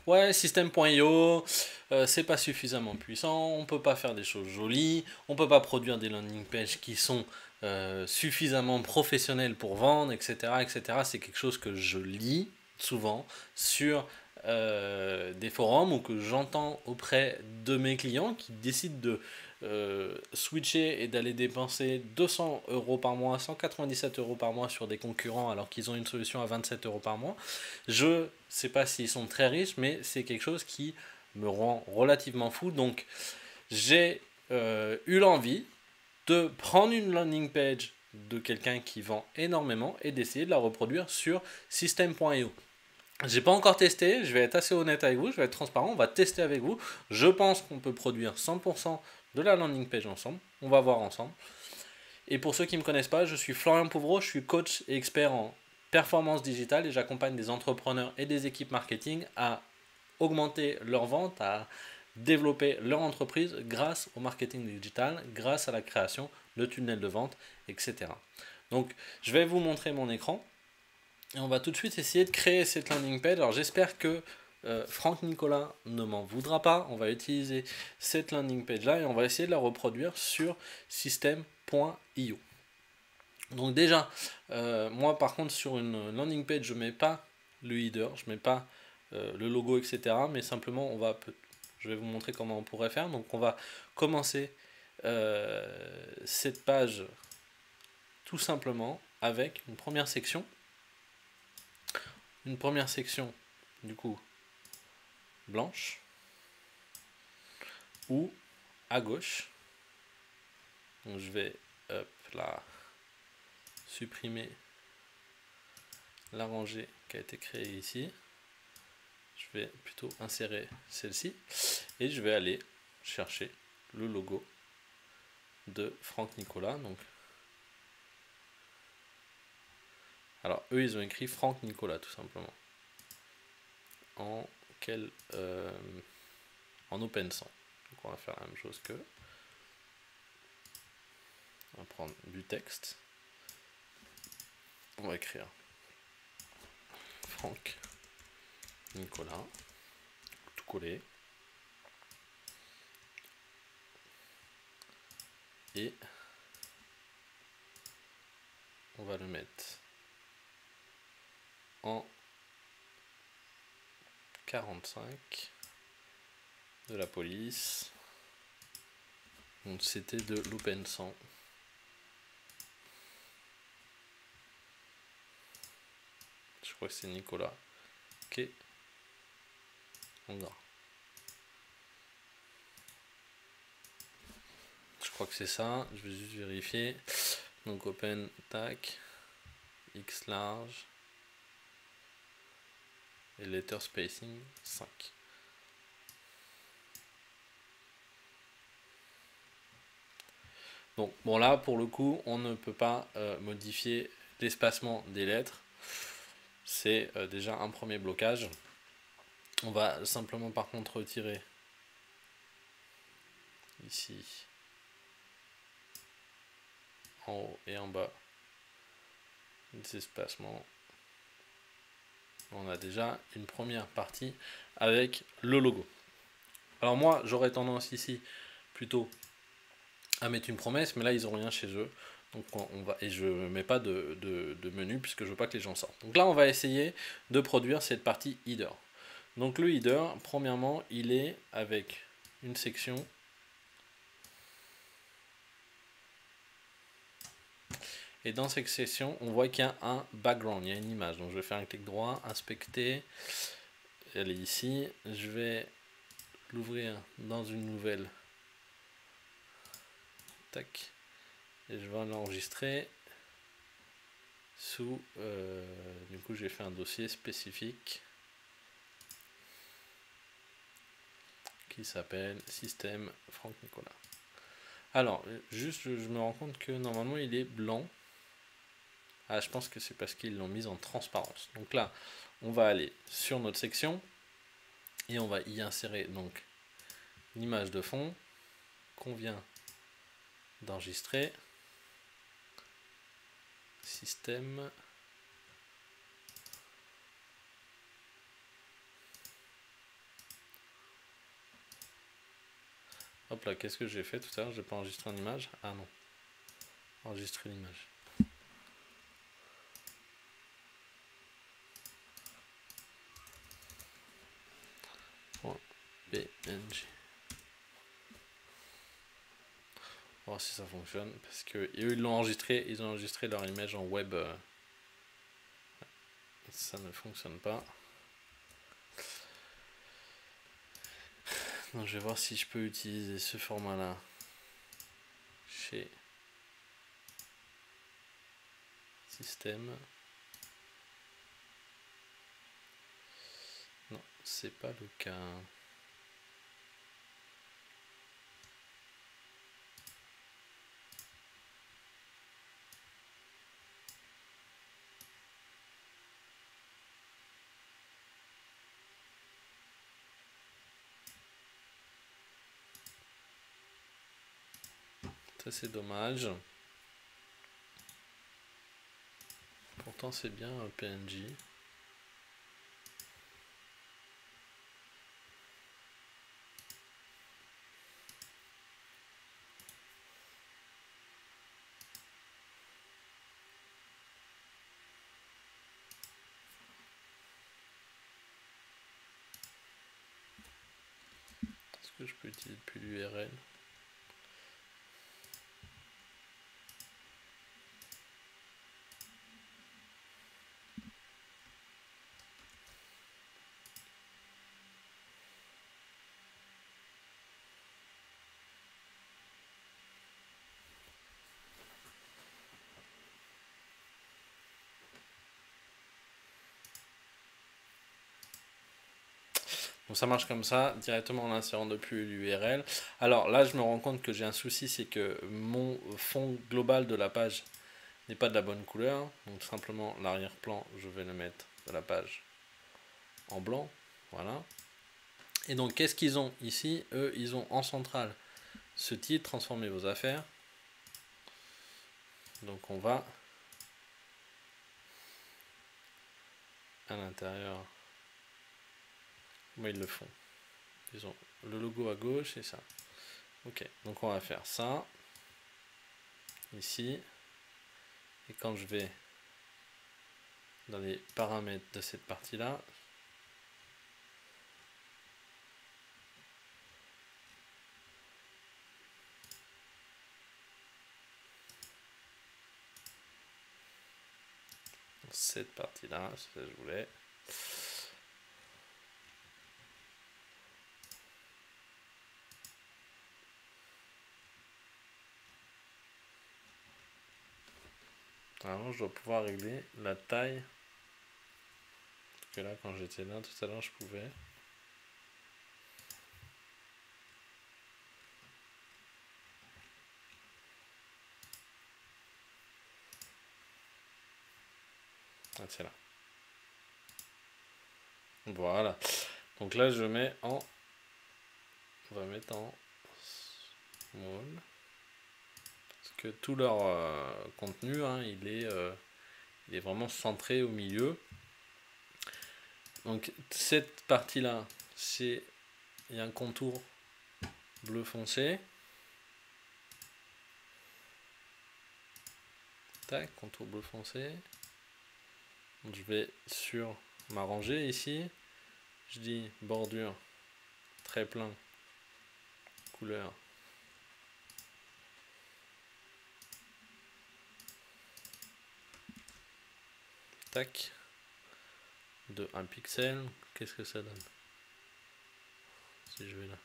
ouais, système.io, c'est pas suffisamment puissant, on peut pas faire des choses jolies, on peut pas produire des landing pages qui sont suffisamment professionnelles pour vendre, etc., etc. C'est quelque chose que je lis souvent sur des forums ou que j'entends auprès de mes clients qui décident de switcher et d'aller dépenser 200 euros par mois, 197 euros par mois sur des concurrents alors qu'ils ont une solution à 27 euros par mois. Je sais pas s'ils sont très riches, mais c'est quelque chose qui me rend relativement fou. Donc j'ai eu l'envie de prendre une landing page de quelqu'un qui vend énormément et d'essayer de la reproduire sur system.io. J'ai pas encore testé, je vais être assez honnête avec vous, je vais être transparent, on va tester avec vous. Je pense qu'on peut produire 100% de la landing page ensemble, on va voir ensemble. Et pour ceux qui ne me connaissent pas, je suis Florian Pouvreau, je suis coach et expert en performance digitale et j'accompagne des entrepreneurs et des équipes marketing à augmenter leurs ventes, à développer leur entreprise grâce au marketing digital, grâce à la création de tunnels de vente, etc. Donc je vais vous montrer mon écran. Et on va tout de suite essayer de créer cette landing page. Alors j'espère que Franck Nicolas ne m'en voudra pas. On va utiliser cette landing page là et on va essayer de la reproduire sur system.io. Donc déjà, moi par contre sur une landing page je ne mets pas le header, je ne mets pas le logo, etc. Mais simplement je vais vous montrer comment on pourrait faire. Donc on va commencer cette page tout simplement avec une première section. Une première section du coup blanche ou à gauche. Donc je vais là supprimer la rangée qui a été créée ici. Je vais plutôt insérer celle-ci et je vais aller chercher le logo de Franck Nicolas. Donc alors eux ils ont écrit Franck Nicolas tout simplement en open sans. Donc on va faire la même chose que on va prendre du texte, on va écrire Franck Nicolas, tout coller et on va le mettre en 45 de la police. Donc c'était de l'open 100. Je crois que c'est Nicolas qui est en gras. Je crois que c'est ça. Je vais juste vérifier. Donc open, tac, X large et letter spacing 5. Donc bon là pour le coup on ne peut pas modifier l'espacement des lettres. C'est déjà un premier blocage. On va simplement par contre retirer ici en haut et en bas des espacements. On a déjà une première partie avec le logo. Alors moi j'aurais tendance ici plutôt à mettre une promesse, mais là ils n'ont rien chez eux. Donc et je ne mets pas de menu puisque je ne veux pas que les gens sortent. Donc là on va essayer de produire cette partie header. Donc le header, premièrement, il est avec une section et dans cette section on voit qu'il y a un background, il y a une image. Donc je vais faire un clic droit, inspecter, elle est ici, je vais l'ouvrir dans une nouvelle, tac, et je vais l'enregistrer sous, du coup j'ai fait un dossier spécifique qui s'appelle système Franck Nicolas. Alors juste je me rends compte que normalement il est blanc. Ah, je pense que c'est parce qu'ils l'ont mis en transparence. Donc là on va aller sur notre section et on va y insérer donc l'image de fond qu'on vient d'enregistrer. Système Hop là, qu'est-ce que j'ai fait tout à l'heure? J'ai pas enregistré en image? Ah non, enregistrer l'image. .png. On va voir si ça fonctionne, parce que eux ils l'ont enregistré, ils ont enregistré leur image en web. Ça ne fonctionne pas. Donc je vais voir si je peux utiliser ce format là chez système. Non, c'est pas le cas. Ça c'est dommage. Pourtant c'est bien un PNG. Est-ce que je peux utiliser depuis l'URL? Donc ça marche comme ça, directement en insérant depuis l'URL. Alors là, je me rends compte que j'ai un souci, c'est que mon fond global de la page n'est pas de la bonne couleur. Donc tout simplement, l'arrière-plan, je vais le mettre de la page en blanc. Voilà. Et donc, qu'est-ce qu'ils ont ici? Eux, ils ont en centrale ce titre, transformer vos affaires. Donc on va à l'intérieur. Comment ils le font? Ils ont le logo à gauche et ça. Ok, donc on va faire ça ici. Et quand je vais dans les paramètres de cette partie-là, cette partie-là, c'est ça que je voulais. Alors je dois pouvoir régler la taille. Parce que là, quand j'étais là tout à l'heure, je pouvais. Ah, c'est là. Voilà. Donc là, je mets en... On va mettre en small. Parce que tout leur contenu, hein, il est vraiment centré au milieu. Donc cette partie-là, c'est... Il y a un contour bleu foncé. Tac, contour bleu foncé. Donc je vais sur ma rangée ici. Je dis bordure, trait plein, couleur. Tac. De 1 pixel. Qu'est-ce que ça donne? Si je vais là.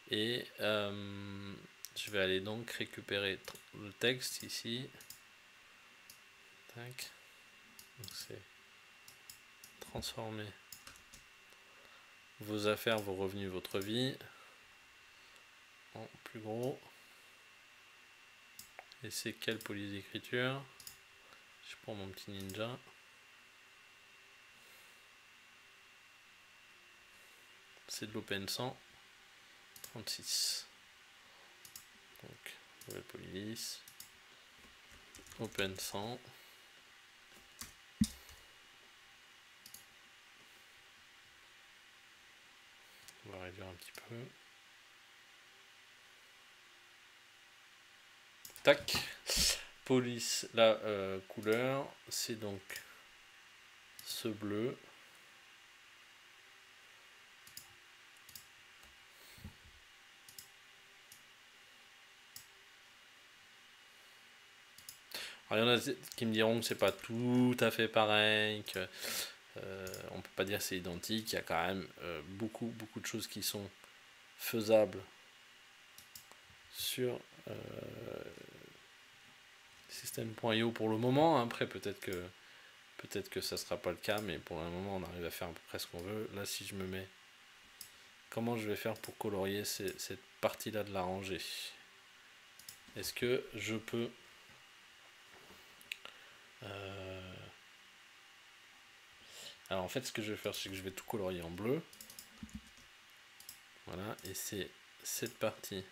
Et je vais aller donc récupérer le texte ici. Tac. Donc c'est transformer vos affaires, vos revenus, votre vie en plus gros. Et c'est quelle police d'écriture? Je prends mon petit ninja. C'est de l'open 136. Donc, nouvelle police. Open 100. On va réduire un petit peu. Tac. Police, la couleur, c'est donc ce bleu. Alors, il y en a qui me diront que c'est pas tout à fait pareil, que on peut pas dire c'est identique. Il y a quand même beaucoup de choses qui sont faisables sur système.io pour le moment. Après, peut-être que ça sera pas le cas, mais pour le moment, on arrive à faire à peu près ce qu'on veut. Là, si je me mets, comment je vais faire pour colorier cette partie-là de la rangée? Est-ce que je peux alors en fait, ce que je vais faire, c'est que je vais tout colorier en bleu. Voilà, et c'est cette partie,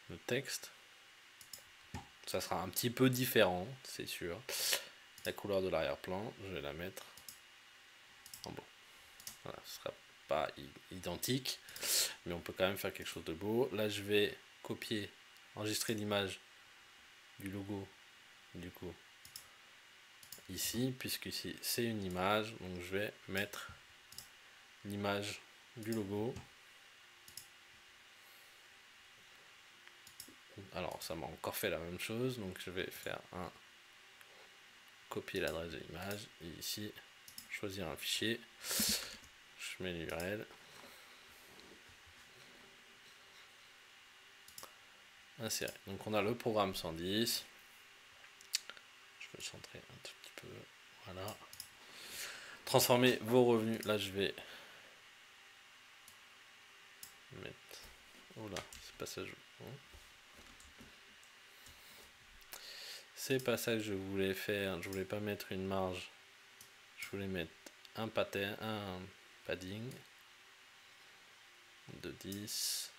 le texte. Ça sera un petit peu différent, c'est sûr. La couleur de l'arrière-plan, je vais la mettre en bleu. Voilà, ce sera pas identique, mais on peut quand même faire quelque chose de beau. Là, je vais copier, enregistrer l'image du logo, du coup, ici, puisque ici c'est une image, donc je vais mettre l'image du logo. Alors ça m'a encore fait la même chose, donc je vais faire un copier l'adresse de l'image et ici choisir un fichier, je mets l'URL, insérer. Donc on a le programme 110, je vais le centrer un tout petit peu, voilà. Transformer vos revenus, là je vais mettre, oh là, c'est pas ça que je veux. C'est pas ça que je voulais faire, je voulais pas mettre une marge, je voulais mettre un pattern, un padding de 10.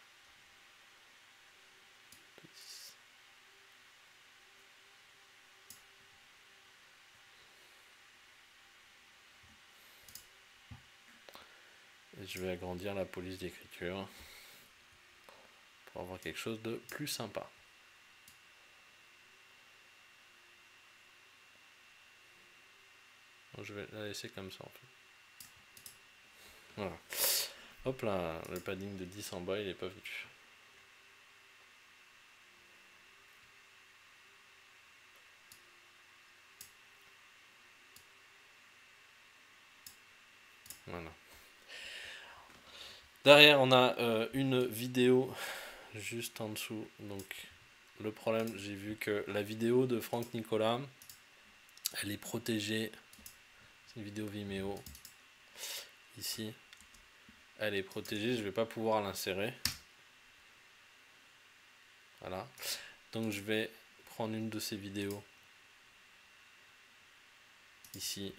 Et je vais agrandir la police d'écriture pour avoir quelque chose de plus sympa. Donc, je vais la laisser comme ça en fait. Voilà. Hop là, le padding de 10 en bas, il n'est pas venu. Voilà. Derrière, on a une vidéo juste en dessous. Donc, le problème, j'ai vu que la vidéo de Franck Nicolas, elle est protégée. C'est une vidéo Vimeo. Ici, elle est protégée. Je ne vais pas pouvoir l'insérer. Voilà. Donc, je vais prendre une de ces vidéos. Ici,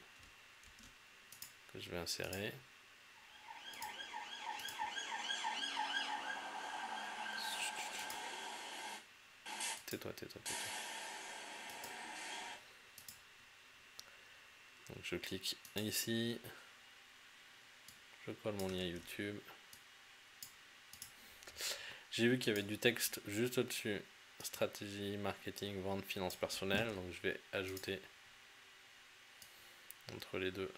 que je vais insérer. Tais-toi. Donc je clique ici, je colle mon lien YouTube. J'ai vu qu'il y avait du texte juste au-dessus, stratégie, marketing, vente, finances personnelles, donc je vais ajouter entre les deux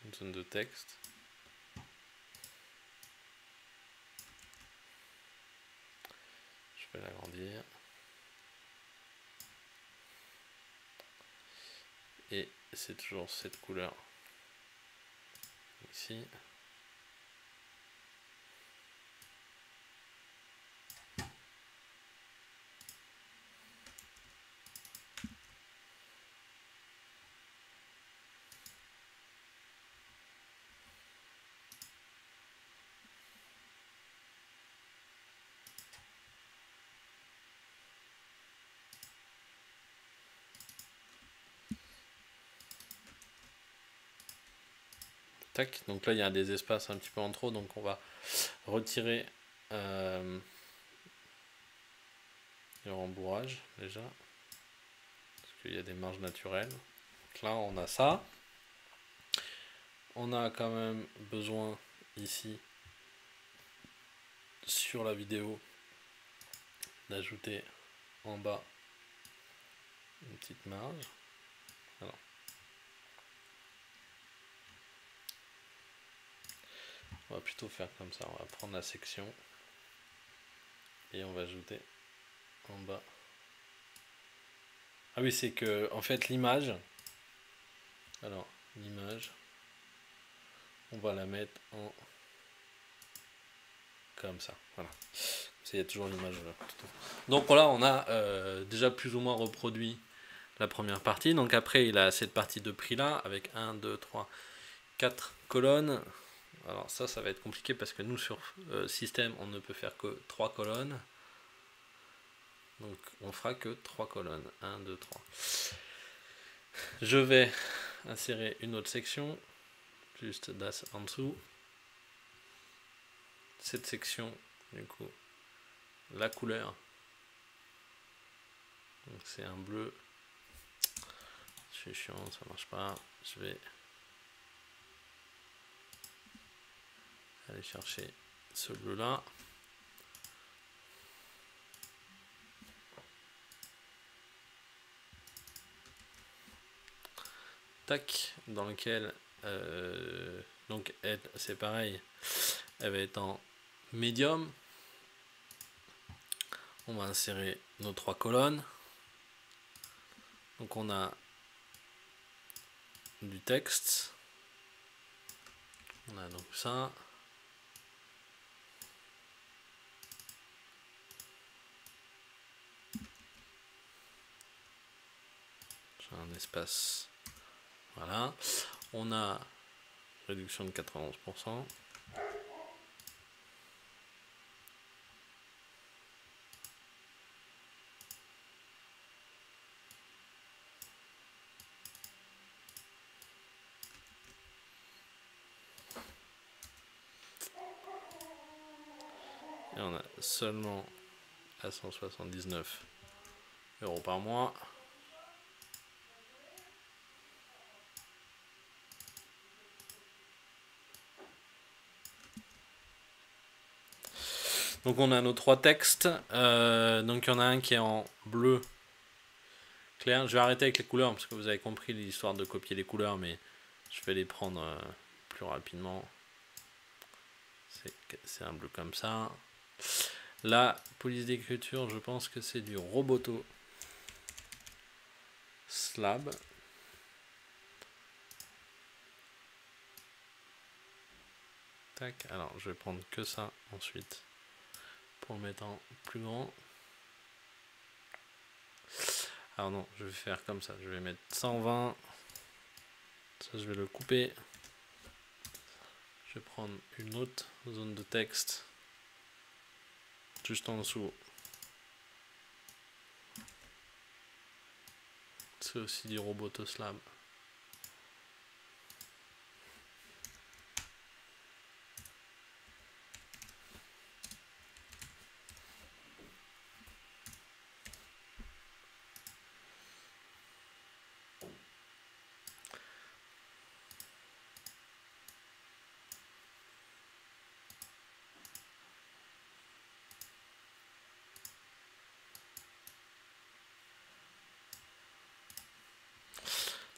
une zone de texte. Je vais l'agrandir. Et c'est toujours cette couleur ici. Tac, donc là il y a des espaces un petit peu en trop, donc on va retirer le rembourrage déjà, parce qu'il y a des marges naturelles. Donc là on a ça. On a quand même besoin ici sur la vidéo d'ajouter en bas une petite marge. Alors, on va plutôt faire comme ça, on va prendre la section et on va ajouter en bas. Ah oui, c'est que en fait l'image, alors l'image, on va la mettre en comme ça, voilà. Il y a toujours l'image. Donc voilà, on a déjà plus ou moins reproduit la première partie. Donc après, il a cette partie de prix là avec 1, 2, 3, 4 colonnes. Alors ça va être compliqué parce que nous sur système, on ne peut faire que 3 colonnes. Donc on fera que 3 colonnes. 1, 2, 3. Je vais insérer une autre section, juste das en dessous. Cette section, du coup, la couleur. Donc c'est un bleu. C'est chiant, ça marche pas. Je vais aller chercher ce bleu là. Tac, dans lequel donc elle, c'est pareil, elle va être en médium. On va insérer nos 3 colonnes. Donc on a du texte. On a donc ça. J'ai un espace. Voilà. On a réduction de 91%. Et on a seulement à 179 € par mois. Donc on a nos 3 textes. Donc il y en a un qui est en bleu clair. Je vais arrêter avec les couleurs parce que vous avez compris l'histoire de copier les couleurs, mais je vais les prendre plus rapidement. C'est un bleu comme ça. La police d'écriture, je pense que c'est du Roboto Slab. Tac, alors je vais prendre que ça ensuite pour le mettre en plus grand. Alors non, je vais faire comme ça, je vais mettre 120. Ça, je vais le couper. Je vais prendre une autre zone de texte juste en dessous. C'est aussi du Roboto Slab.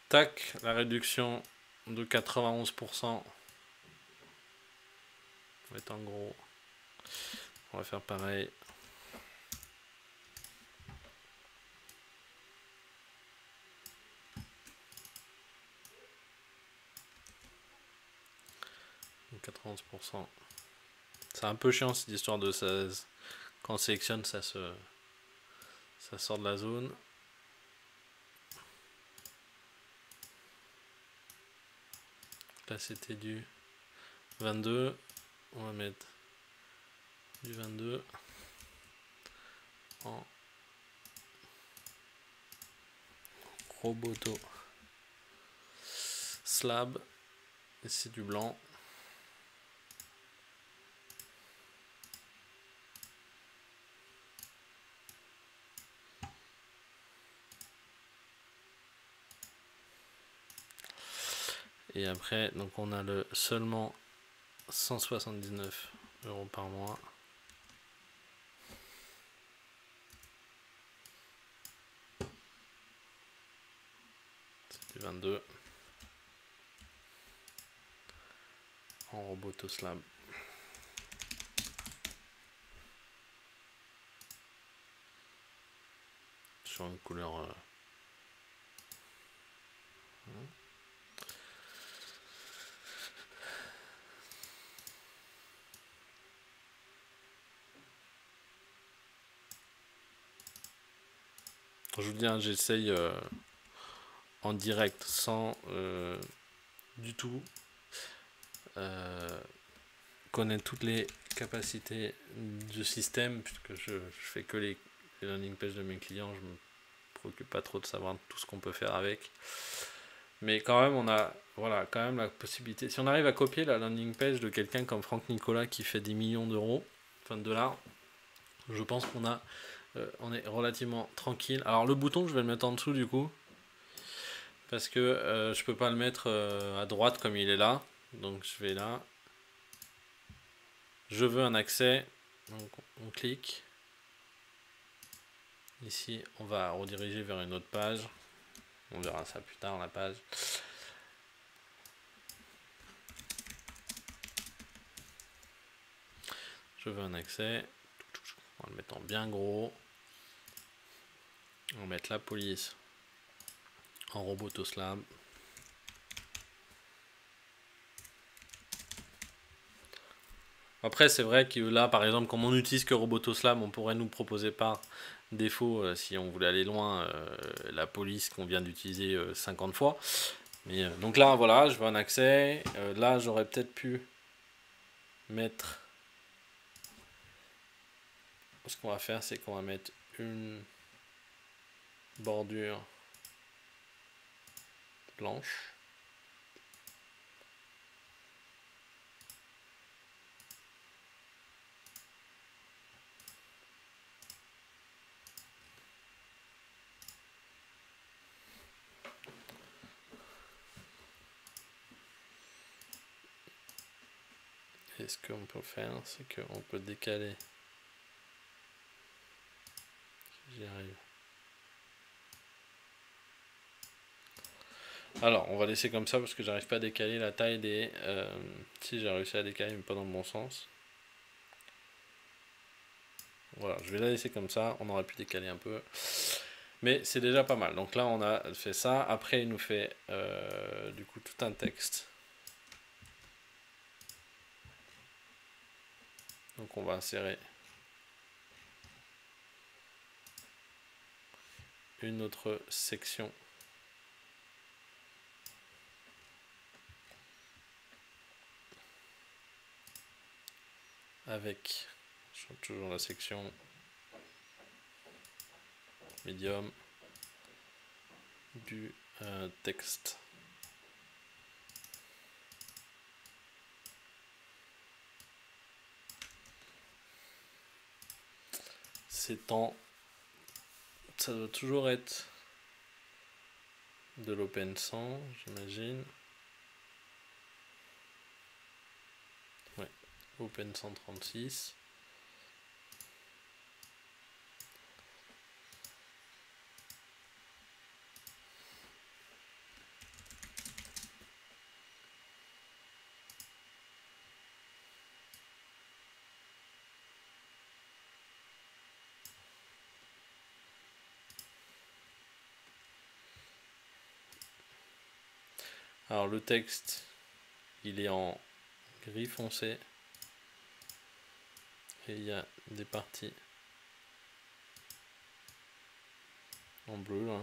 Tac, la réduction de 91% va être en gros. On va faire pareil. Donc 91%. C'est un peu chiant cette histoire de 16. Quand on sélectionne, ça sort de la zone. Là c'était du 22. On va mettre du 22 en Roboto Slab. Et c'est du blanc. Et après, donc on a le seulement 179 € par mois. C'est du 22. En Robotoslab. Sur une couleur... Je vous dis, hein, j'essaye en direct sans du tout connaître toutes les capacités du système, puisque je fais que les landing pages de mes clients. Je me préoccupe pas trop de savoir tout ce qu'on peut faire avec. Mais quand même, on a voilà, quand même la possibilité. Si on arrive à copier la landing page de quelqu'un comme Franck Nicolas qui fait des millions d'euros, enfin de dollars, je pense qu'on a on est relativement tranquille. Alors le bouton, je vais le mettre en dessous du coup, parce que je peux pas le mettre à droite comme il est là. Donc je vais là. Je veux un accès. Donc on clique. Ici, on va rediriger vers une autre page. On verra ça plus tard, la page. Je veux un accès. On va le mettre en bien gros. On va mettre la police en Robotoslab. Après, c'est vrai que là, par exemple, comme on n'utilise que Robotoslab, on pourrait nous proposer par défaut, si on voulait aller loin, la police qu'on vient d'utiliser 50 fois. Mais, donc là, voilà, je veux un accès. Là, j'aurais peut-être pu mettre... Ce qu'on va faire, c'est qu'on va mettre une bordure blanche. Et ce qu'on peut faire, c'est qu'on peut décaler. J'y arrive. Alors, on va laisser comme ça parce que j'arrive pas à décaler la taille des... si j'ai réussi à décaler, mais pas dans le bon sens. Voilà, je vais la laisser comme ça. On aurait pu décaler un peu. Mais c'est déjà pas mal. Donc là, on a fait ça. Après, il nous fait du coup tout un texte. Donc on va insérer une autre section avec toujours la section médium du texte. C'est en... Ça doit toujours être de l'open 100, j'imagine. Ouais, open 136. Alors le texte, il est en gris foncé et il y a des parties en bleu là.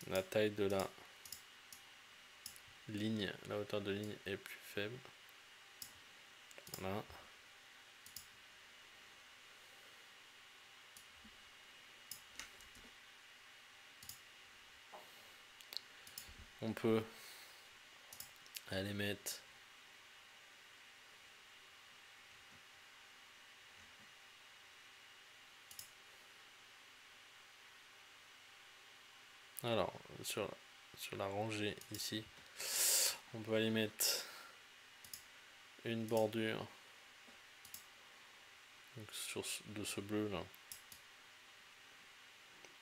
La taille de la ligne, la hauteur de ligne est plus faible. Voilà. On peut aller mettre alors sur sur la rangée ici, on peut aller mettre une bordure donc de ce bleu là.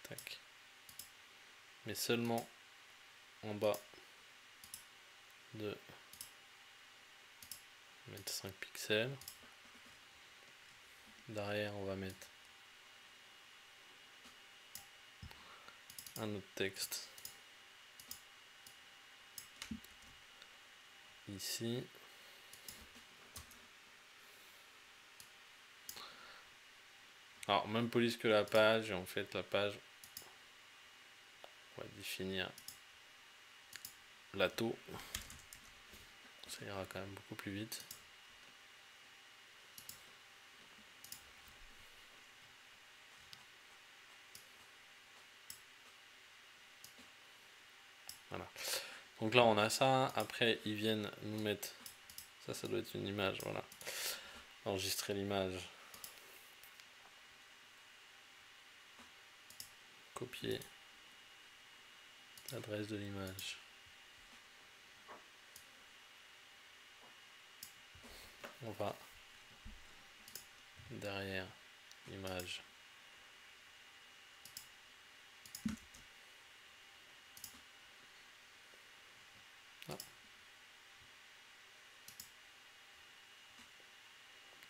Tac. Mais seulement en bas de mettre 5 pixels. Derrière on va mettre un autre texte ici. Alors même police que la page, et en fait la page, on va définir la taux, ça ira quand même beaucoup plus vite. Voilà. Donc là on a ça, après ils viennent nous mettre, ça doit être une image, voilà. Enregistrer l'image. Copier l'adresse de l'image. On va derrière l'image. Ah.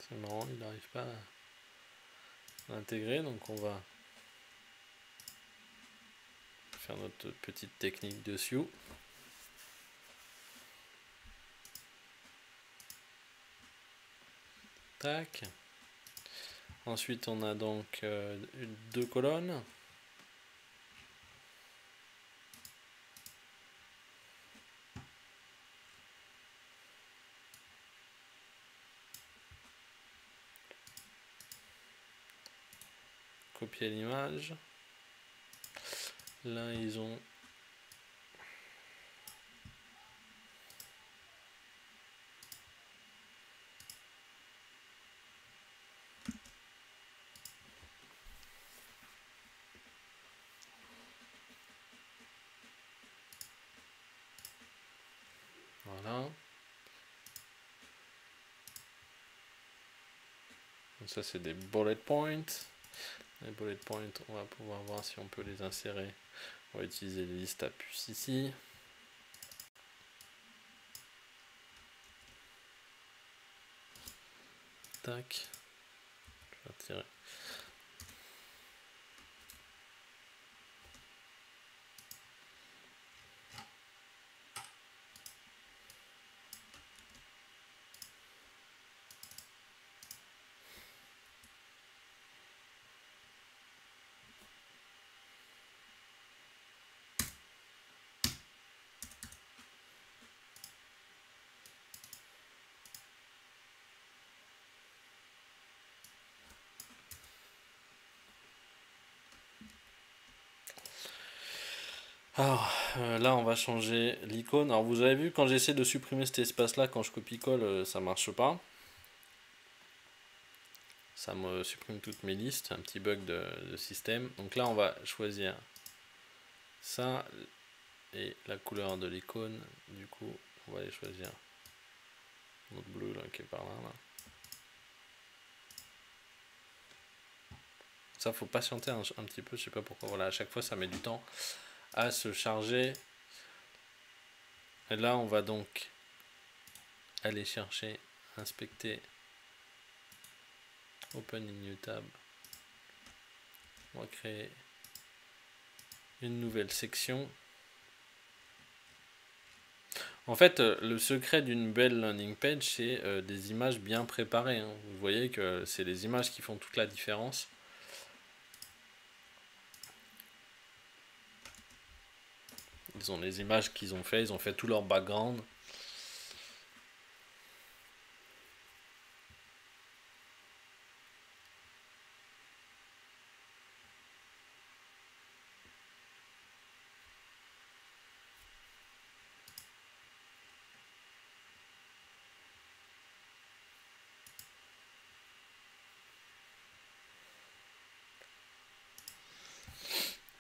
C'est marrant, il n'arrive pas à l'intégrer, donc on va faire notre petite technique dessus. Tac. Ensuite on a donc 2 colonnes. Copier l'image. Là ils ont voilà. Donc ça c'est des bullet points. Les bullet points, on va pouvoir voir si on peut les insérer. On va utiliser les listes à puces ici. Tac. Je vais tirer. Alors là on va changer l'icône. Alors vous avez vu quand j'essaie de supprimer cet espace là, quand je copie-colle, ça marche pas. Ça me supprime toutes mes listes, un petit bug de système. Donc là on va choisir ça et la couleur de l'icône. Du coup on va aller choisir notre bleu là qui est par là. Ça faut patienter un petit peu, je sais pas pourquoi. Voilà, à chaque fois ça met du temps à se charger. Et là on va donc aller chercher, inspecter, open in new tab. On va créer une nouvelle section. En fait, le secret d'une belle landing page, c'est des images bien préparées. Hein. Vous voyez que c'est les images qui font toute la différence. Ils ont les images qu'ils ont fait, ils ont fait tout leur background.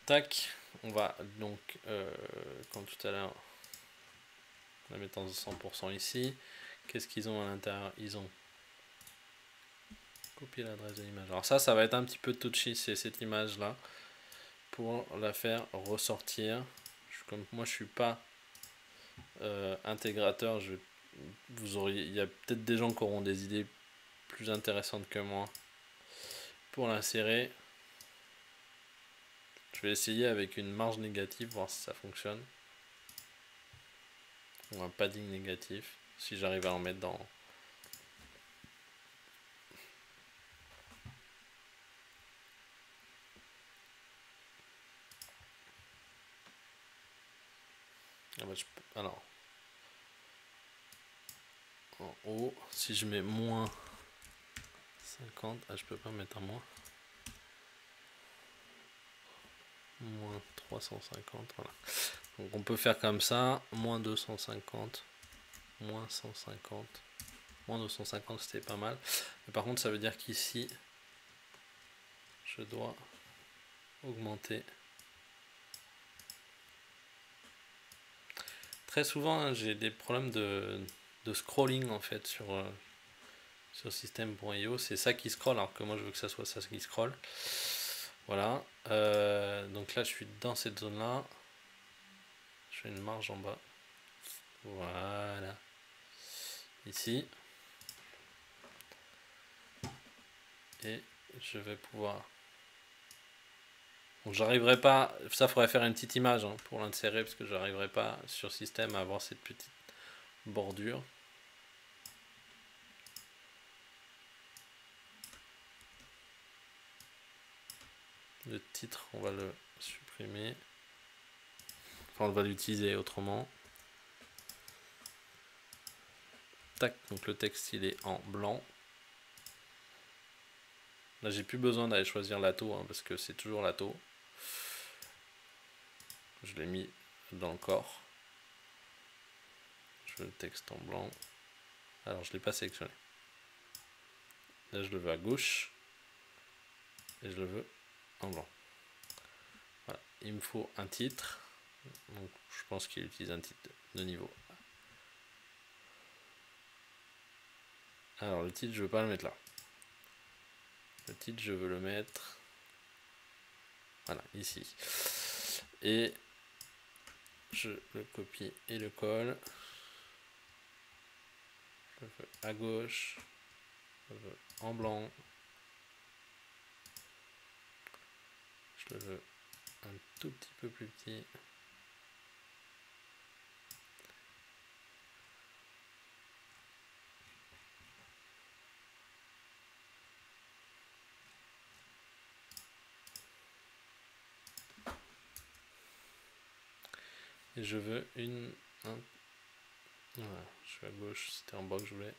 Tac, On va donc, comme tout à l'heure, la mettre en 100% ici. Qu'est-ce qu'ils ont à l'intérieur? Ils ont copié l'adresse de l'image. Alors ça va être un petit peu touchy, c'est cette image-là. Pour la faire ressortir. Comme moi, je suis pas intégrateur, il y a peut-être des gens qui auront des idées plus intéressantes que moi pour l'insérer. Je vais essayer avec une marge négative, voir si ça fonctionne. Ou un padding négatif, si j'arrive à en mettre dans... Alors, en haut, si je mets moins 50, je peux pas mettre un moins. Moins 350, voilà. Donc on peut faire comme ça, moins 250, moins 150, moins 250 c'était pas mal. Mais par contre ça veut dire qu'ici, je dois augmenter. Très souvent hein, j'ai des problèmes de scrolling en fait sur système.io, c'est ça qui scrolle alors que moi je veux que ça soit ça qui scrolle. Voilà, donc là je suis dans cette zone là, je fais une marge en bas, voilà, ici, et je vais pouvoir, donc j'arriverai pas, ça faudrait faire une petite image hein, pour l'insérer parce que j'arriverai pas sur système à avoir cette petite bordure. Le titre on va le supprimer, enfin on va l'utiliser autrement. Tac, donc le texte il est en blanc. Là j'ai plus besoin d'aller choisir l'ATO hein, parce que c'est toujours l'ATO. Je l'ai mis dans le corps. Je veux le texte en blanc. Alors je ne l'ai pas sélectionné. Là je le veux à gauche. Et je le veux en blanc. Voilà. Il me faut un titre. Donc je pense qu'il utilise un titre de niveau. Alors le titre je ne veux pas le mettre là. Le titre je veux le mettre. Voilà, ici. Et je le copie et le colle. Je le veux à gauche. Je le veux en blanc. Je le veux un tout petit peu plus petit. Et je veux voilà, je suis à gauche, c'était en bas que je voulais.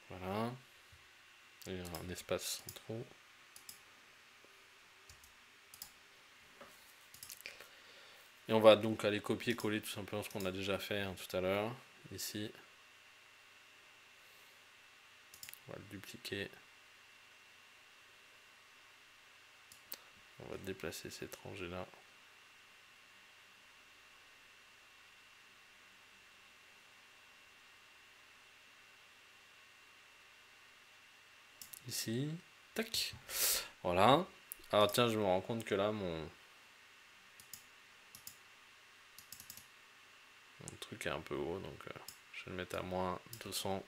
Voilà. Il y a un espace sans trou. Et on va donc aller copier-coller tout simplement ce qu'on a déjà fait hein, tout à l'heure. Ici. On va le dupliquer. On va déplacer cet rangé là. Ici. Tac. Voilà. Alors tiens, je me rends compte que là, mon truc est un peu haut. Donc je vais le mettre à moins 200.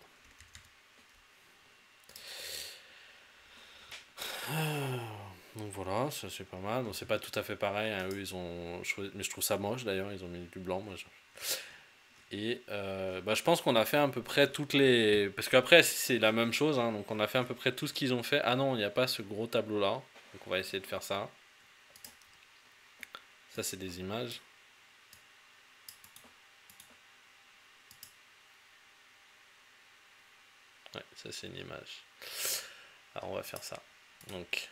Donc voilà, ça c'est pas mal. Donc c'est pas tout à fait pareil. Hein. Eux, ils ont choisi... Mais je trouve ça moche d'ailleurs. Ils ont mis du blanc. Moi, Et je pense qu'on a fait à peu près toutes les... Parce qu'après, c'est la même chose. Hein, donc on a fait à peu près tout ce qu'ils ont fait. Ah non, il n'y a pas ce gros tableau-là. Donc on va essayer de faire ça. Ça, c'est des images. Ouais, ça, c'est une image. Alors on va faire ça. Donc...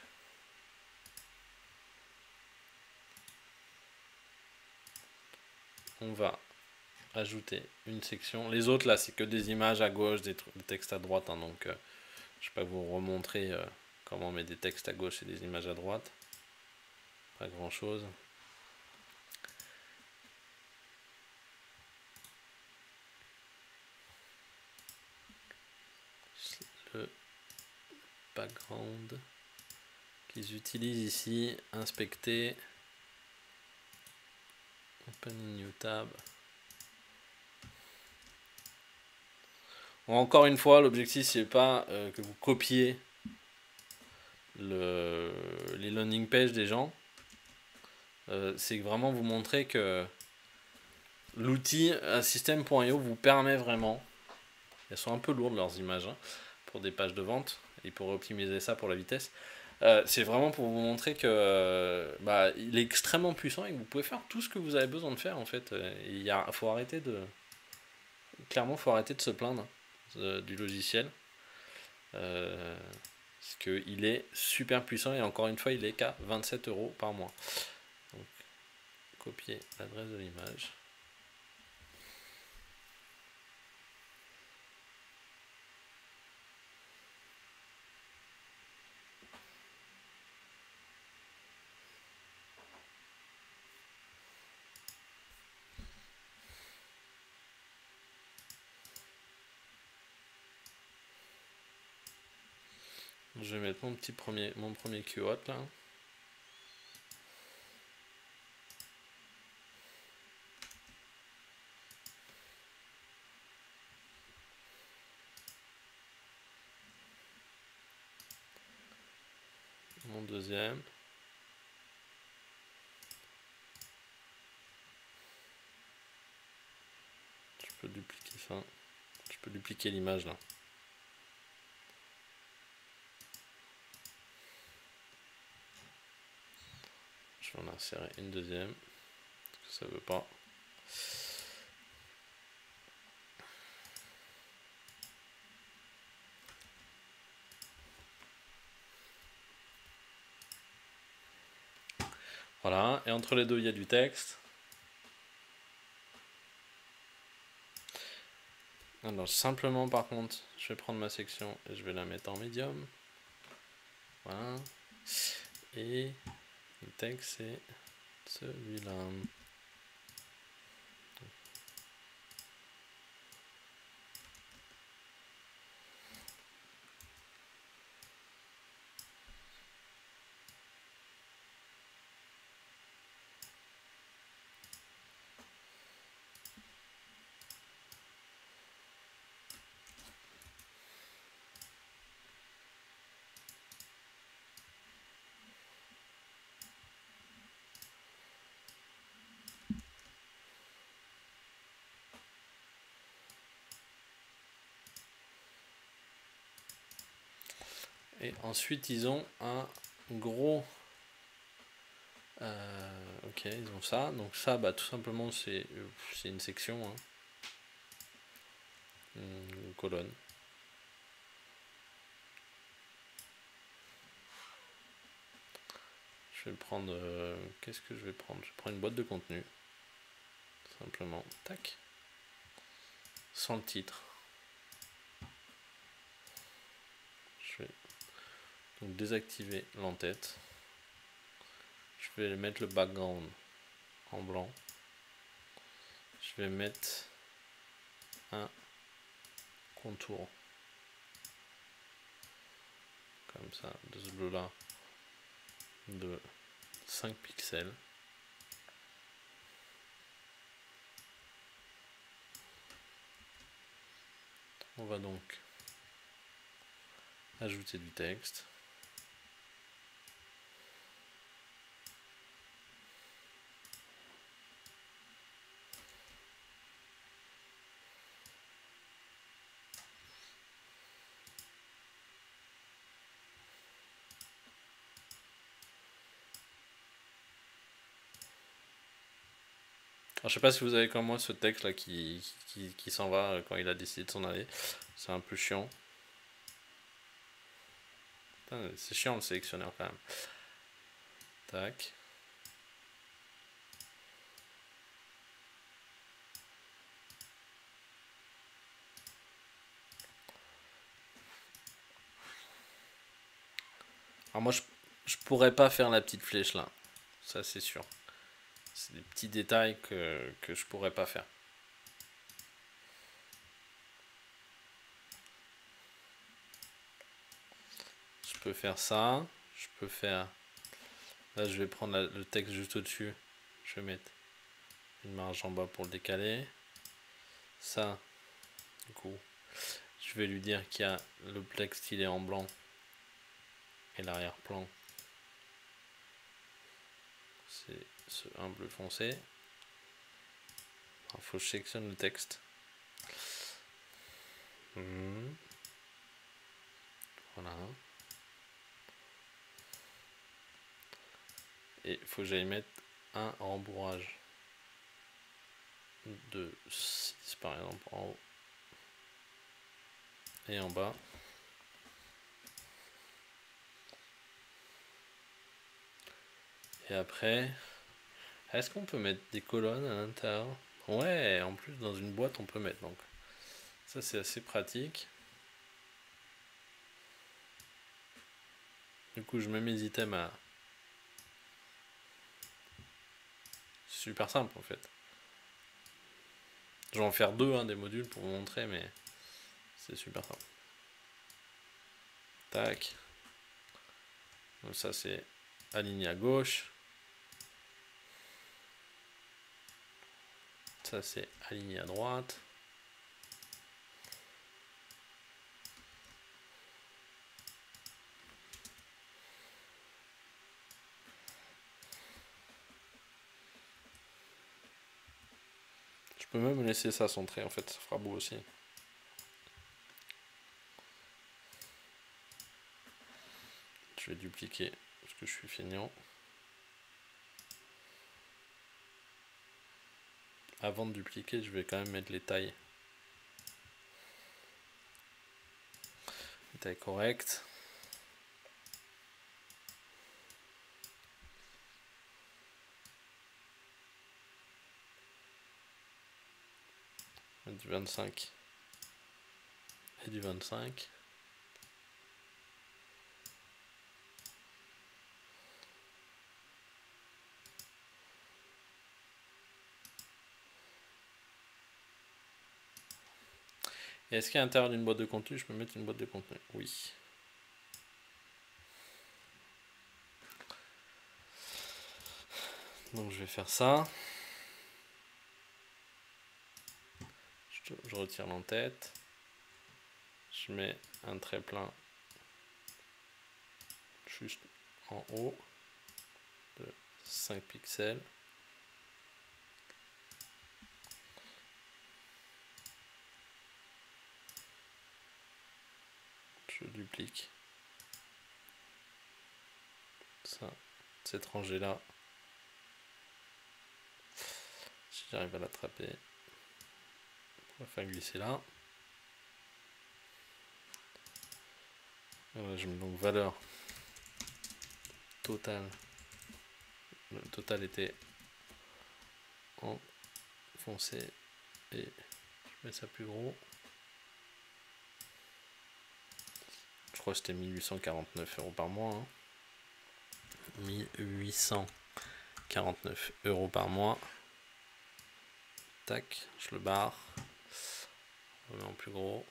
on va ajouter une section. Les autres, là, c'est que des images à gauche, des textes à droite. Hein, donc je ne vais pas vous remontrer comment on met des textes à gauche et des images à droite. Pas grand chose. Le background qu'ils utilisent ici, inspecter, open new tab. Bon, encore une fois, l'objectif c'est pas que vous copiez les landing pages des gens, c'est vraiment vous montrer que l'outil System.io vous permet vraiment, elles sont un peu lourdes leurs images hein, pour des pages de vente, il pourrait optimiser ça pour la vitesse. C'est vraiment pour vous montrer que il est extrêmement puissant et que vous pouvez faire tout ce que vous avez besoin de faire en fait. Faut arrêter de, clairement, faut arrêter de se plaindre du logiciel. Parce qu'il est super puissant et encore une fois, il est qu'à 27 € par mois. Donc, copier l'adresse de l'image. Je vais mettre mon premier keyword là. Mon deuxième. Je peux dupliquer ça. Je peux dupliquer l'image là. Je vais en insérer une deuxième. Parce que ça veut pas. Voilà, et entre les deux, il y a du texte. Alors, simplement, par contre, je vais prendre ma section et je vais la mettre en médium. Voilà. Et le texte, c'est celui-là. Et ensuite, ils ont un gros... ok, ils ont ça. Donc ça, tout simplement, c'est une section. Hein. Une colonne. Je vais prendre... qu'est-ce que je vais prendre? Je prends une boîte de contenu. Simplement. Tac. Sans le titre. Je vais donc désactiver l'entête. Je vais mettre le background en blanc. Je vais mettre un contour comme ça, de ce bleu là, de 5 pixels. On va donc ajouter du texte. Alors, je sais pas si vous avez comme moi ce texte là qui s'en va quand il a décidé de s'en aller. C'est un peu chiant. C'est chiant le sélectionneur quand même. Tac. Alors moi, je pourrais pas faire la petite flèche là. Ça, c'est sûr. C'est des petits détails que je pourrais pas faire. Je peux faire ça. Je peux faire... Là, je vais prendre le texte juste au-dessus. Je vais mettre une marge en bas pour le décaler. Ça, du coup, je vais lui dire qu'il y a le texte, il est en blanc. Et l'arrière-plan, c'est un bleu foncé. Il faut que je sélectionne le texte. Voilà. Et il faut que j'aille mettre un rembourrage de 6 par exemple en haut et en bas. Et après, est-ce qu'on peut mettre des colonnes à l'intérieur? Ouais, en plus dans une boîte on peut mettre, donc ça c'est assez pratique. Du coup je mets mes items à... Super simple en fait. Je vais en faire deux des modules pour vous montrer, mais c'est super simple. Tac. Donc ça c'est aligné à gauche. Ça c'est aligné à droite. Je peux même laisser ça centrer en fait, ça fera beau aussi. Je vais dupliquer parce que je suis feignant. Avant de dupliquer, je vais quand même mettre les tailles. Les tailles correctes. Du 25 et du 25. Et est-ce qu'à l'intérieur d'une boîte de contenu, je peux mettre une boîte de contenu? Oui. Donc je vais faire ça. Je retire l'entête. Je mets un trait plein juste en haut de 5 pixels. Je duplique ça, cette rangée là. Si j'arrive à l'attraper, on va faire glisser là. Voilà, je mets donc valeur totale. Le total était en foncé et je mets ça plus gros. Je crois que c'était 1849 € par mois. 1849 € par mois. Tac, je le barre. Je le mets en plus gros.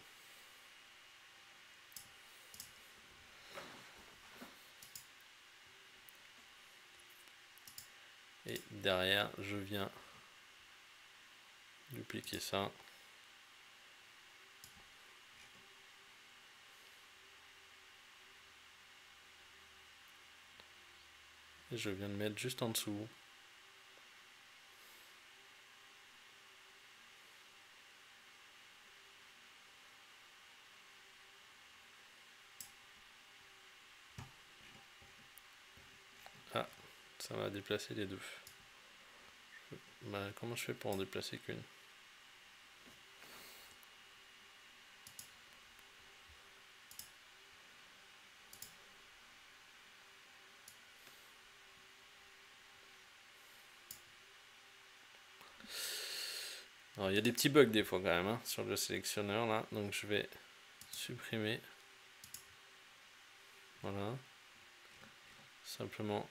Et derrière, je viens dupliquer ça. Et je viens de mettre juste en dessous. Ah, ça va déplacer les deux. Bah, comment je fais pour en déplacer qu'une? Alors, il y a des petits bugs des fois quand même sur le sélectionneur là, donc je vais supprimer. Voilà. simplement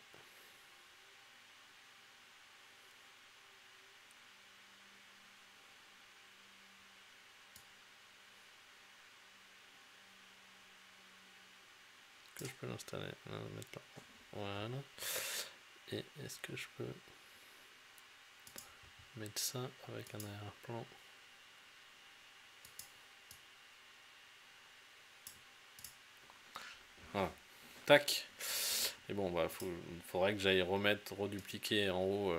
que je peux l'installer là, mettre là. Voilà. Et est-ce que je peux mettre ça avec un arrière-plan? Voilà. Tac. Et bon, bah, faudrait que j'aille redupliquer en haut,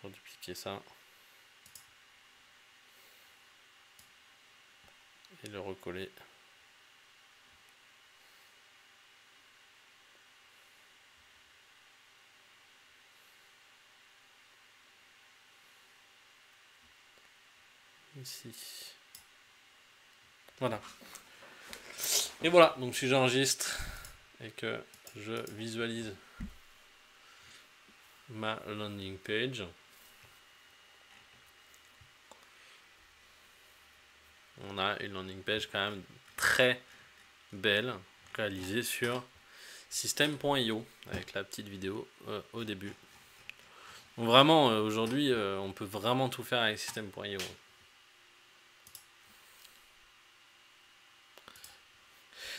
redupliquer ça. Et le recoller. Ici. Voilà. Et voilà, donc si j'enregistre et que je visualise ma landing page, on a une landing page quand même très belle, réalisée sur system.io, avec la petite vidéo au début. Donc vraiment, aujourd'hui, on peut vraiment tout faire avec system.io.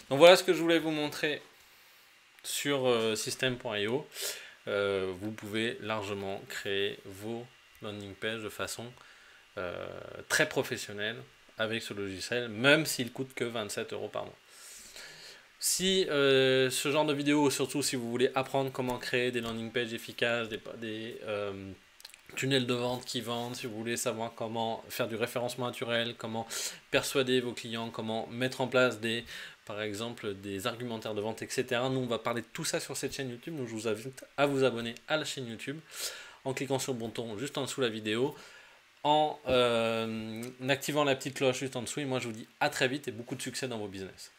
Donc voilà ce que je voulais vous montrer sur system.io. Vous pouvez largement créer vos landing pages de façon très professionnelle avec ce logiciel, même s'il coûte que 27 € par mois. Si ce genre de vidéo, surtout si vous voulez apprendre comment créer des landing pages efficaces, des tunnels de vente qui vendent, si vous voulez savoir comment faire du référencement naturel, comment persuader vos clients, comment mettre en place par exemple des argumentaires de vente, etc. Nous, on va parler de tout ça sur cette chaîne YouTube, donc je vous invite à vous abonner à la chaîne YouTube en cliquant sur le bouton juste en dessous de la vidéo, en activant la petite cloche juste en dessous, et moi je vous dis à très vite et beaucoup de succès dans vos business.